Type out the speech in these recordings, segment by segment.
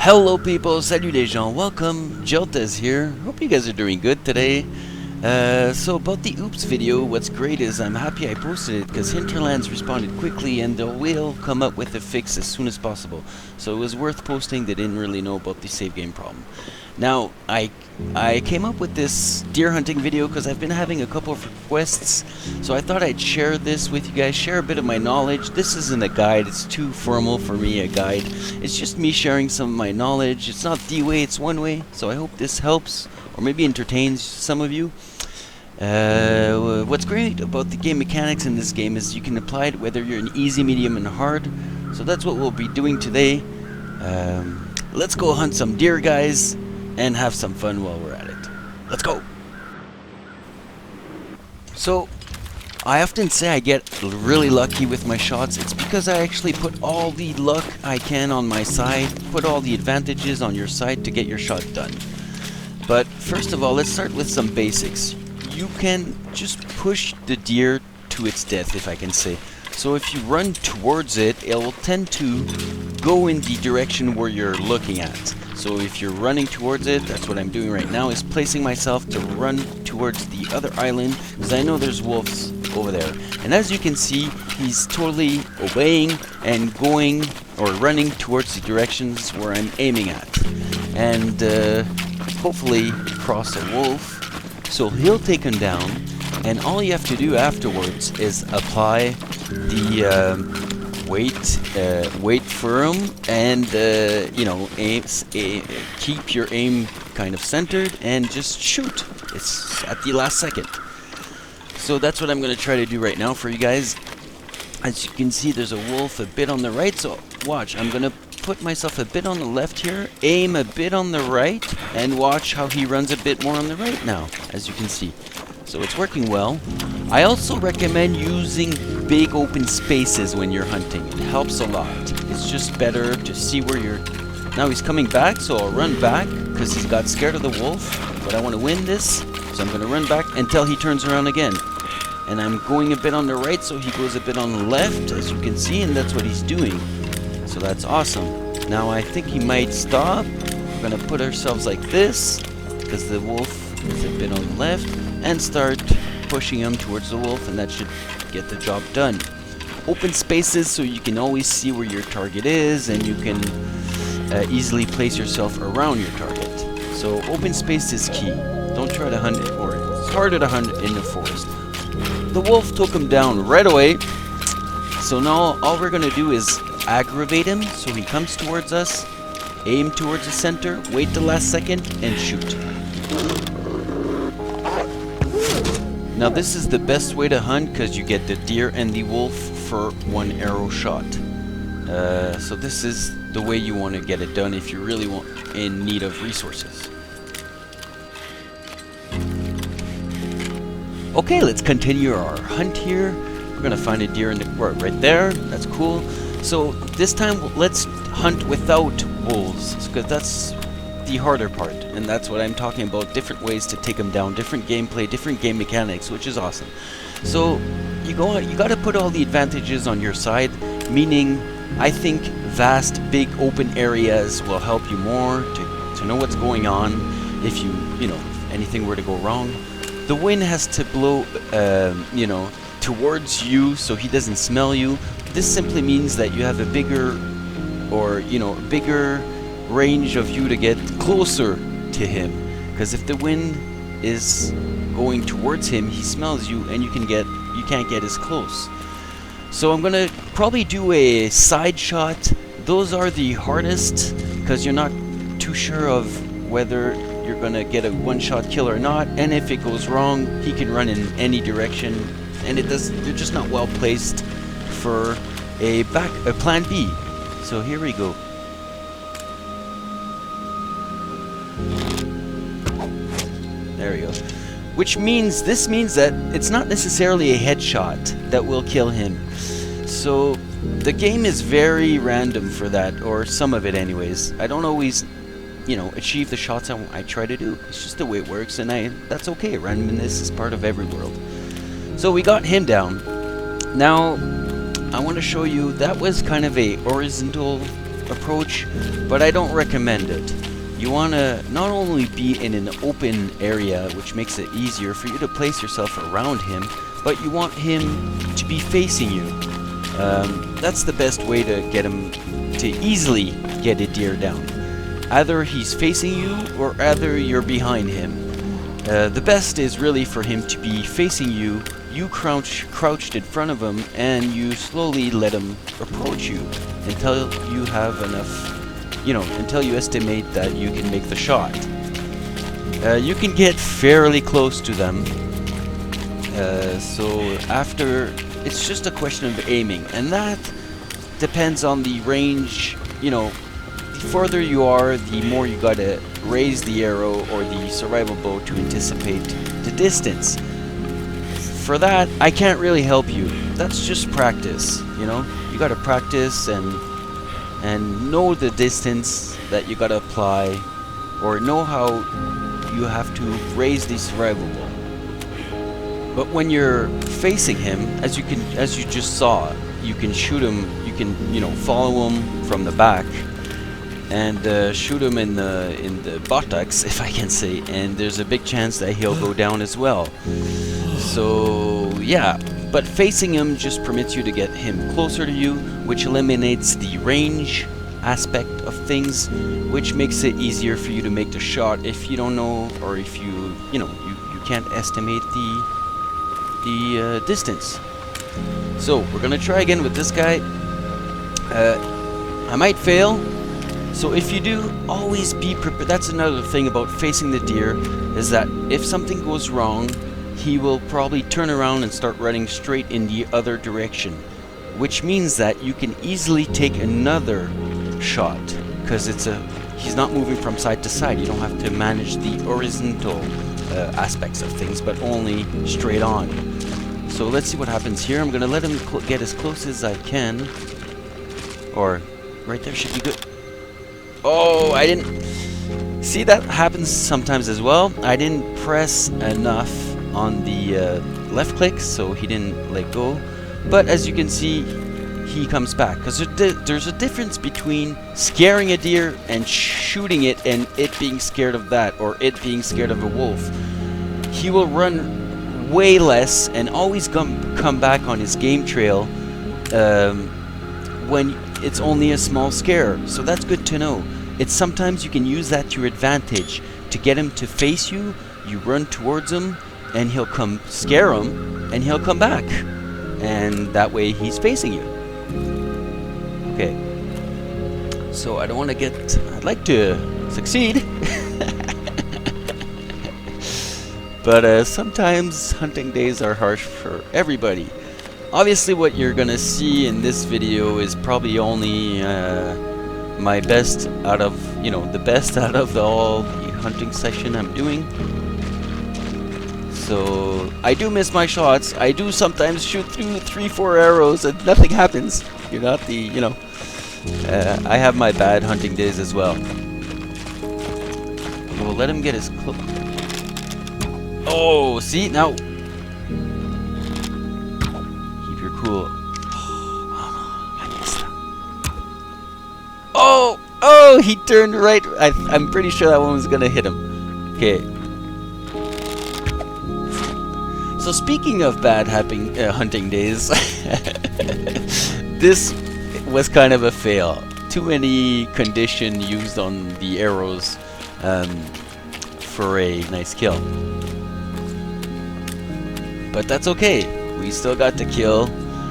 Hello people, salut les gens, welcome, Joltez here. Hope you guys are doing good today. So about the oops video, what's great is I'm happy I posted it because Hinterlands responded quickly and they will come up with a fix as soon as possible. So it was worth posting. They didn't really know about the save game problem. Now, I came up with this deer hunting video because I've been having a couple of requests, so I thought I'd share this with you guys, share a bit of my knowledge. This isn't a guide, it's too formal for me, a guide. It's just me sharing some of my knowledge. It's not the way, it's one way, so I hope this helps, or maybe entertains some of you. What's great about the game mechanics in this game is you can apply it whether you're in easy, medium, and hard. So that's what we'll be doing today. Let's go hunt some deer, guys, and have some fun while we're at it. Let's go! So, I often say I get really lucky with my shots. It's because I actually put all the luck I can on my side, put all the advantages on your side to get your shot done. But first of all, let's start with some basics. You can just push the deer to its death, if I can say. So if you run towards it, it will tend to go in the direction where you're looking at. So if you're running towards it, that's what I'm doing right now, is placing myself to run towards the other island, because I know there's wolves over there. And as you can see, he's totally obeying and going or running towards the directions where I'm aiming at. And hopefully cross a wolf. So he'll take him down, and all you have to do afterwards is apply the wait for him, and you know, keep your aim kind of centered and just shoot. It's at the last second. So that's what I'm going to try to do right now for you guys. As you can see, there's a wolf a bit on the right, so watch. I'm going to put myself a bit on the left here, aim a bit on the right, and watch how he runs a bit more on the right now, as you can see. So it's working well. I also recommend using big open spaces when you're hunting. It helps a lot. It's just better to see where you're... Now he's coming back, so I'll run back because he's got scared of the wolf. But I want to win this, so I'm going to run back until he turns around again. And I'm going a bit on the right, so he goes a bit on the left, as you can see, and that's what he's doing. So that's awesome. Now I think he might stop. We're going to put ourselves like this, because the wolf is a bit on the left, and start pushing him towards the wolf, and that should get the job done. Open spaces so you can always see where your target is, and you can easily place yourself around your target. So open space is key. Don't try to hunt it, or it's harder to hunt in the forest. The wolf took him down right away. So now all we're going to do is aggravate him so he comes towards us, aim towards the center, wait the last second, and shoot. Now this is the best way to hunt because you get the deer and the wolf for one arrow shot. So this is the way you want to get it done if you really want in need of resources. Okay, let's continue our hunt here. We're gonna find a deer in the right there. That's cool. So this time let's hunt without wolves, because that's the harder part, and that's what I'm talking about. Different ways to take them down, different gameplay, different game mechanics, which is awesome. So you got to put all the advantages on your side, meaning I think vast, big open areas will help you more to know what's going on. If you know, if anything were to go wrong, the wind has to blow you know, towards you so he doesn't smell you. This simply means that you have a bigger, or you know, bigger range of you to get closer to him, because if the wind is going towards him, he smells you, and you can't get as close. So I'm gonna probably do a side shot. Those are the hardest because you're not too sure of whether you're gonna get a one-shot kill or not, and if it goes wrong, he can run in any direction, and they're just not well placed for a plan B. So here we go. There we go. This means that it's not necessarily a headshot that will kill him. So the game is very random for that, or some of it anyways. I don't always, you know, achieve the shots I try to do. It's just the way it works, and that's okay. Randomness is part of every world. So we got him down. Now I want to show you, that was kind of a horizontal approach, but I don't recommend it. You want to not only be in an open area, which makes it easier for you to place yourself around him, but you want him to be facing you. That's the best way to get him to easily get a deer down. Either he's facing you or either you're behind him. The best is really for him to be facing you, you crouched in front of him, and you slowly let him approach you until you have enough, until you estimate that you can make the shot. You can get fairly close to them, so after, it's just a question of aiming, and that depends on the range. The further you are, the more you gotta raise the arrow or the survival bow to anticipate the distance. For that, I can't really help you. That's just practice, You gotta practice and know the distance that you gotta apply, or know how you have to raise the survival bow. But when you're facing him, as you just saw, you can shoot him. You can, follow him from the back and shoot him in the buttocks, if I can say, and there's a big chance that he'll go down as well. So yeah, but facing him just permits you to get him closer to you, which eliminates the range aspect of things, which makes it easier for you to make the shot if you don't know, or if you can't estimate the distance. So we're gonna try again with this guy. I might fail, so if you do, always be prepared. That's another thing about facing the deer, is that if something goes wrong, he will probably turn around and start running straight in the other direction, which means that you can easily take another shot, because he's not moving from side to side. You don't have to manage the horizontal aspects of things, but only straight on. So let's see what happens here. I'm gonna let him get as close as I can, or right there should be good. Oh, I didn't see, that happens sometimes as well. I didn't press enough on the left click, so he didn't let go. But as you can see, he comes back, because there's a difference between scaring a deer and shooting it and it being scared of that, or it being scared of a wolf. He will run way less and always come back on his game trail when it's only a small scare. So that's good to know. It's sometimes you can use that to your advantage to get him to face you. You run towards him and he'll come scare him and he'll come back, and that way he's facing you. Okay, so I don't want to get, I'd like to succeed. But sometimes hunting days are harsh for everybody. Obviously what you're gonna see in this video is probably only my best out of, the best out of all the hunting session I'm doing. So I do miss my shots. I do sometimes shoot through 3-4 arrows and nothing happens. You're not the, I have my bad hunting days as well. We'll let him get his close. Oh, see, now keep your cool. I missed that. Oh, he turned right. I'm pretty sure that one was gonna hit him. Okay. So speaking of bad hunting days, this was kind of a fail. Too many condition used on the arrows for a nice kill. But that's okay. We still got the kill.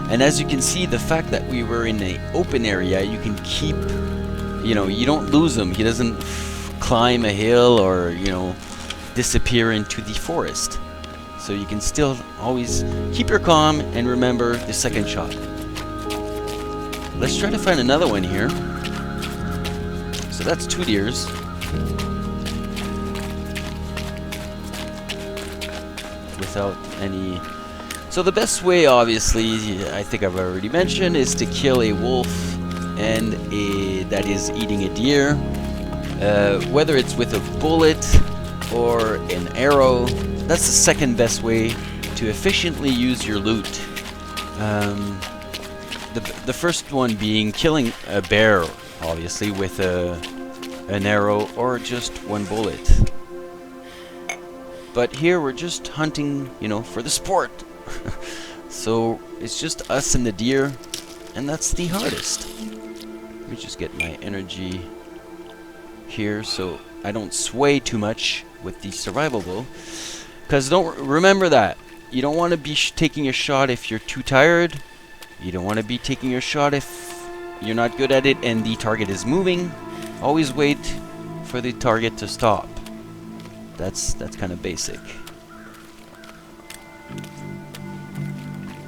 And as you can see, the fact that we were in an open area, you can keep, you don't lose him. He doesn't climb a hill or, disappear into the forest. So you can still always keep your calm and remember the second shot. Let's try to find another one here. So that's 2 deers. Without any... So the best way, obviously, I think I've already mentioned, is to kill a wolf and that is eating a deer. Whether it's with a bullet or an arrow, that's the second best way to efficiently use your loot. The first one being killing a bear obviously with an arrow or just one bullet. But here we're just hunting, you know, for the sport. So it's just us and the deer, and that's the hardest. Let me just get my energy here so I don't sway too much with the survival bow. Because don't remember that you don't want to be taking a shot if you're too tired. You don't want to be taking your shot if you're not good at it and the target is moving. Always wait for the target to stop. That's kind of basic.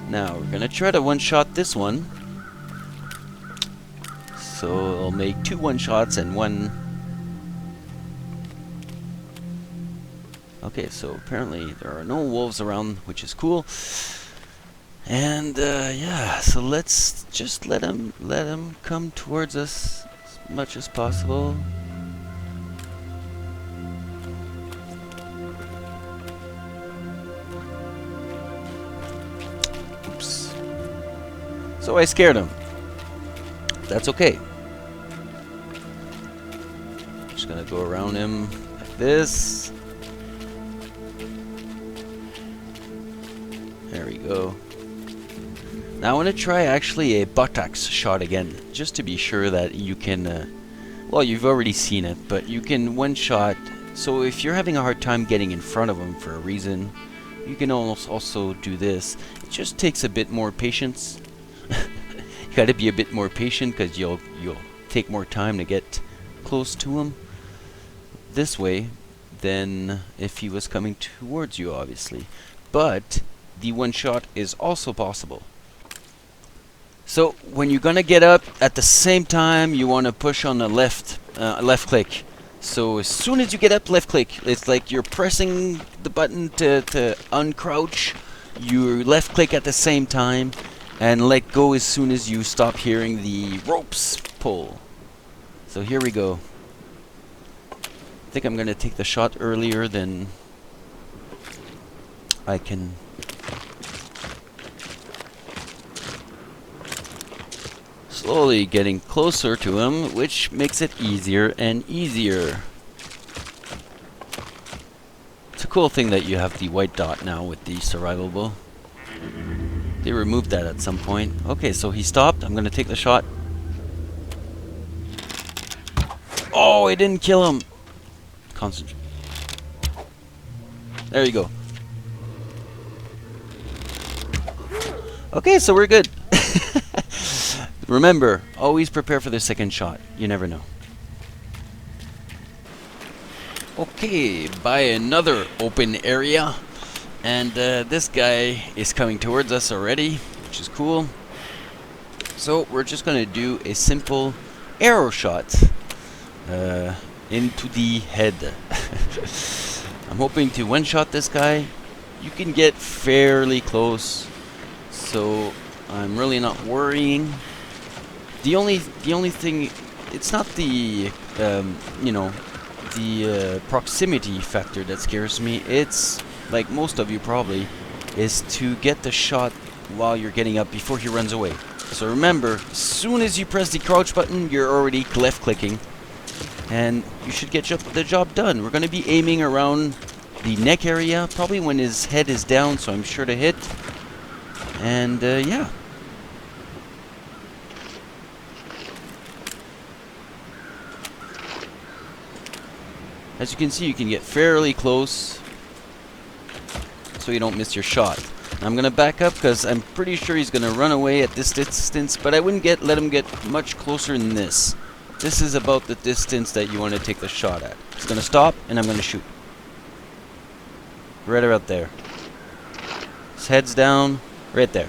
Now we're gonna try to one-shot this one. So I'll make 2 one-shots and 1. Okay, so apparently there are no wolves around, which is cool. And yeah, so let's just let him come towards us as much as possible. Oops. So I scared him. That's okay. Just gonna go around him like this. There we go. Now I want to try actually a buttocks shot again, just to be sure that you can, well, you've already seen it, but you can one-shot. So if you're having a hard time getting in front of them for a reason, you can also do this. It just takes a bit more patience. You got to be a bit more patient because you'll take more time to get close to him this way than if he was coming towards you, obviously. But the one shot is also possible. So when you're gonna get up, at the same time you want to push on the left click. So as soon as you get up, left click. It's like you're pressing the button to uncrouch. You left click at the same time and let go as soon as you stop hearing the ropes pull. So here we go. I think I'm gonna take the shot earlier than I can. Slowly getting closer to him, which makes it easier and easier. It's a cool thing that you have the white dot now with the survival bow. They removed that at some point. Okay, so he stopped. I'm gonna take the shot. Oh, it didn't kill him. Concentrate. There you go. Okay, so we're good. Remember, always prepare for the second shot. You never know. Okay, by another open area. And this guy is coming towards us already, which is cool. So we're just going to do a simple arrow shot into the head. I'm hoping to one-shot this guy. You can get fairly close, so I'm really not worrying. The only thing, it's not the you know, the proximity factor that scares me. It's like most of you probably, is to get the shot while you're getting up before he runs away. So remember, as soon as you press the crouch button, you're already left clicking, and you should get the job done. We're going to be aiming around the neck area, probably when his head is down, so I'm sure to hit. And yeah. As you can see, you can get fairly close, so you don't miss your shot. I'm going to back up because I'm pretty sure he's going to run away at this distance, but I wouldn't let him get much closer than this. This is about the distance that you want to take the shot at. He's going to stop, and I'm going to shoot. Right about there. His head's down, right there.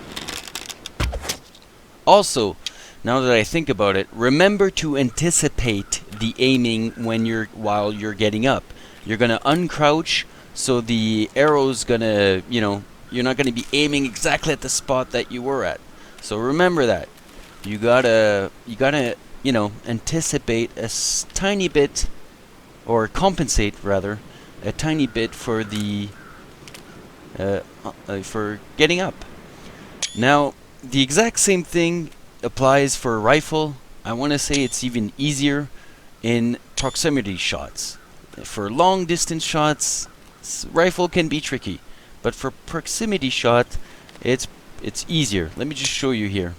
Also, now that I think about it, remember to anticipate the aiming while you're getting up. You're gonna uncrouch, so the arrow's gonna, you know, you're not gonna be aiming exactly at the spot that you were at. So remember that. You gotta, you know, anticipate a tiny bit, or compensate rather, a tiny bit for the for getting up. Now, the exact same thing applies for a rifle. I want to say it's even easier in proximity shots. For long distance shots, rifle can be tricky, but for proximity shot, it's easier. Let me just show you here.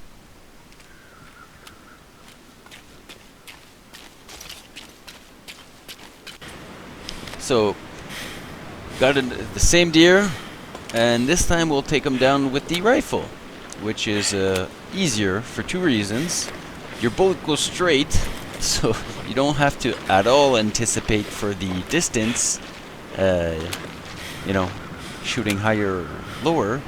So, got the same deer, and this time we'll take him down with the rifle, which is easier for two reasons. Your bullet goes straight, so you don't have to at all anticipate for the distance, you know, shooting higher or lower.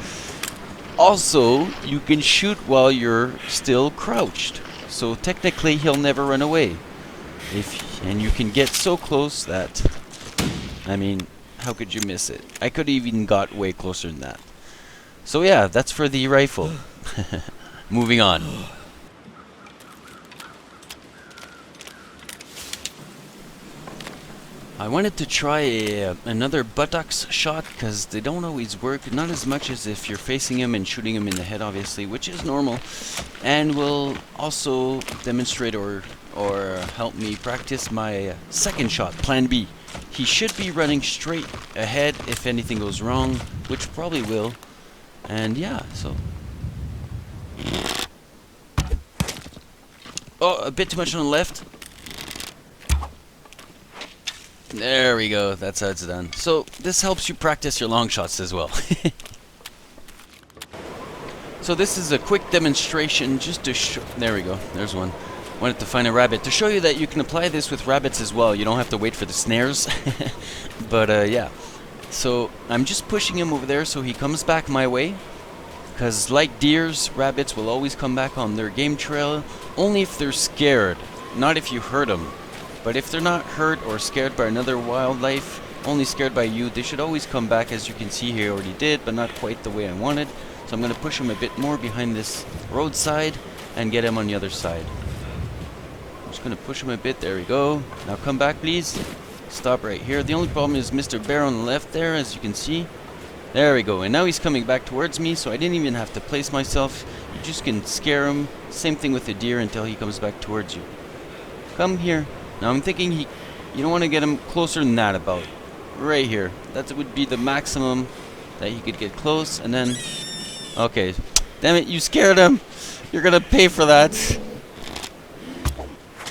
Also, you can shoot while you're still crouched, so technically he'll never run away. And you can get so close that, I mean, how could you miss it? I could even got way closer than that. So yeah, that's for the rifle. Moving on. I wanted to try another buttocks shot, because they don't always work. Not as much as if you're facing him and shooting him in the head, obviously, which is normal. And will also demonstrate or help me practice my second shot, plan B. He should be running straight ahead if anything goes wrong, which probably will. And yeah, so... Oh, a bit too much on the left. There we go, that's how it's done. So, this helps you practice your long shots as well. So this is a quick demonstration just to show... There we go, there's one. Wanted to find a rabbit. To show you that you can apply this with rabbits as well. You don't have to wait for the snares. But yeah. So I'm just pushing him over there so he comes back my way. Because like deers, rabbits will always come back on their game trail. Only if they're scared. Not if you hurt them. But if they're not hurt or scared by another wildlife, only scared by you, they should always come back. As you can see here, already did, but not quite the way I wanted. So I'm going to push him a bit more behind this roadside and get him on the other side. I'm just going to push him a bit. There we go. Now come back, please. Stop right here. The only problem is Mr. Bear on the left there, as you can see. There we go. And now he's coming back towards me, so I didn't even have to place myself. You just can scare him. Same thing with the deer until he comes back towards you. Come here. Now I'm thinking you don't want to get him closer than that, about right here. That would be the maximum that he could get close. And then, okay. Damn it, you scared him. You're going to pay for that.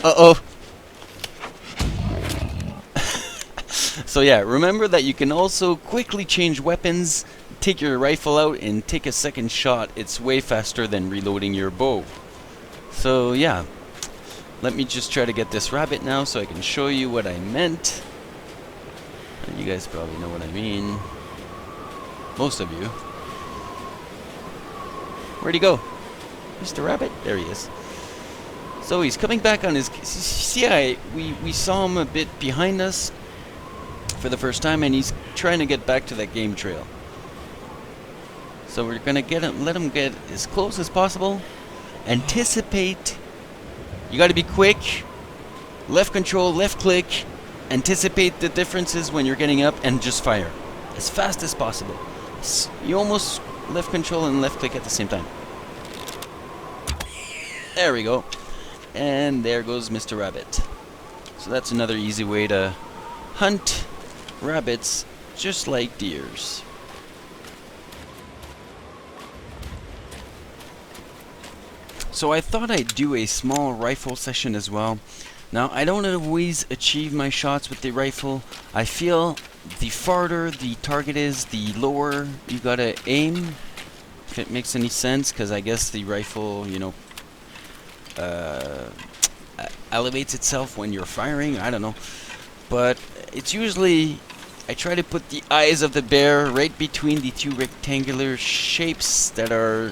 Uh-oh. So yeah, remember that you can also quickly change weapons, take your rifle out, and take a second shot. It's way faster than reloading your bow. So yeah, let me just try to get this rabbit now so I can show you what I meant. And you guys probably know what I mean. Most of you. Where'd he go? Mr. Rabbit? There he is. So he's coming back on his... See, we saw him a bit behind us for the first time, and he's trying to get back to that game trail. So we're gonna let him get as close as possible. Anticipate. You gotta be quick. Left control, left click. Anticipate the differences when you're getting up and just fire. As fast as possible. You almost left control and left click at the same time. There we go. And there goes Mr. Rabbit. So that's another easy way to hunt rabbits just like deers. So I thought I'd do a small rifle session as well. Now I don't always achieve my shots with the rifle. I feel the farther the target is, the lower you gotta aim, if it makes any sense, because I guess the rifle, you know, elevates itself when you're firing. I don't know, but it's usually, I try to put the eyes of the bear right between the two rectangular shapes that are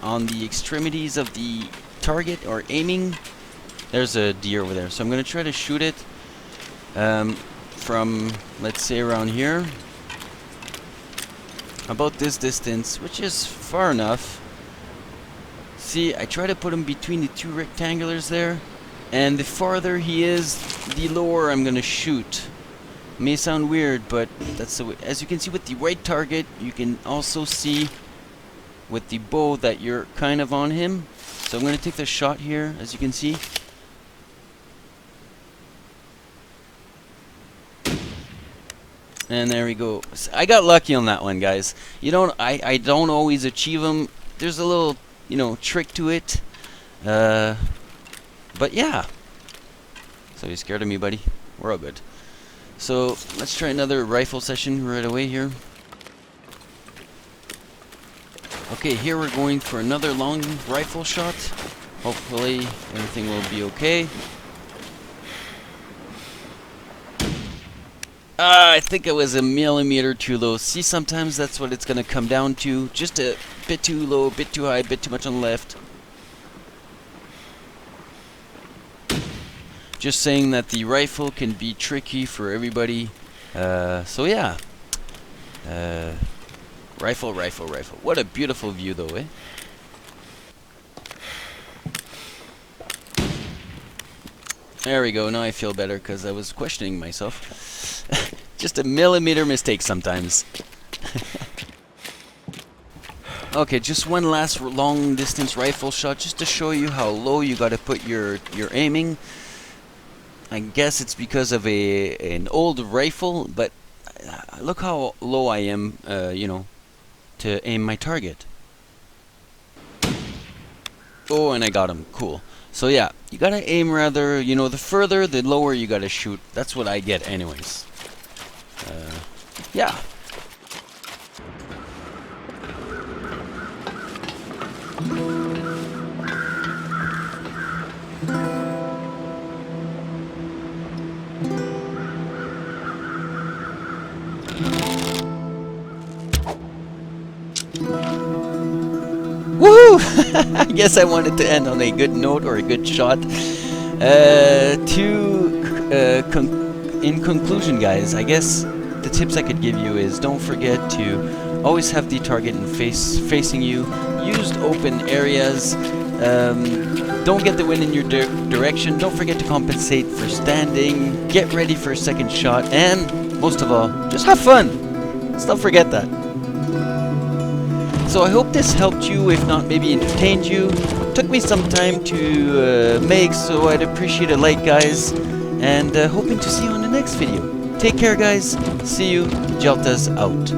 on the extremities of the target or aiming. There's a deer over there, so I'm gonna try to shoot it from, let's say, around here, about this distance, which is far enough. See, I try to put him between the two rectangulars there, and the farther he is, the lower I'm gonna shoot. May sound weird, but that's the way. As you can see with the right target, you can also see with the bow that you're kind of on him. So I'm gonna take the shot here, as you can see. And there we go. I got lucky on that one, guys. I don't always achieve them. There's a little, trick to it. But yeah. So you scared of me, buddy? We're all good. So let's try another rifle session right away here. Okay, here we're going for another long rifle shot. Hopefully everything will be okay. I think it was a millimeter too low. See, sometimes that's what it's going to come down to. Just a bit too low, a bit too high, a bit too much on the left. Just saying that the rifle can be tricky for everybody. So yeah. Rifle. What a beautiful view though, eh? There we go. Now I feel better because I was questioning myself. Just a millimeter mistake sometimes. Okay, just one last long distance rifle shot just to show you how low you got to put your aiming. I guess it's because of an old rifle, but look how low I am, to aim my target. Oh, and I got him. Cool. So yeah, you gotta aim rather, the further, the lower you gotta shoot. That's what I get anyways. Yeah. Woohoo! I guess I wanted to end on a good note or a good shot. In conclusion, guys, I guess the tips I could give you is don't forget to always have the target facing you. Use open areas. Don't get the wind in your direction. Don't forget to compensate for standing. Get ready for a second shot. And most of all, just have fun. Let's not forget that. So I hope this helped you, if not maybe entertained you. Took me some time to make, so I'd appreciate a like, guys. And hoping to see you on the next video. Take care, guys. See you. Jaltas out.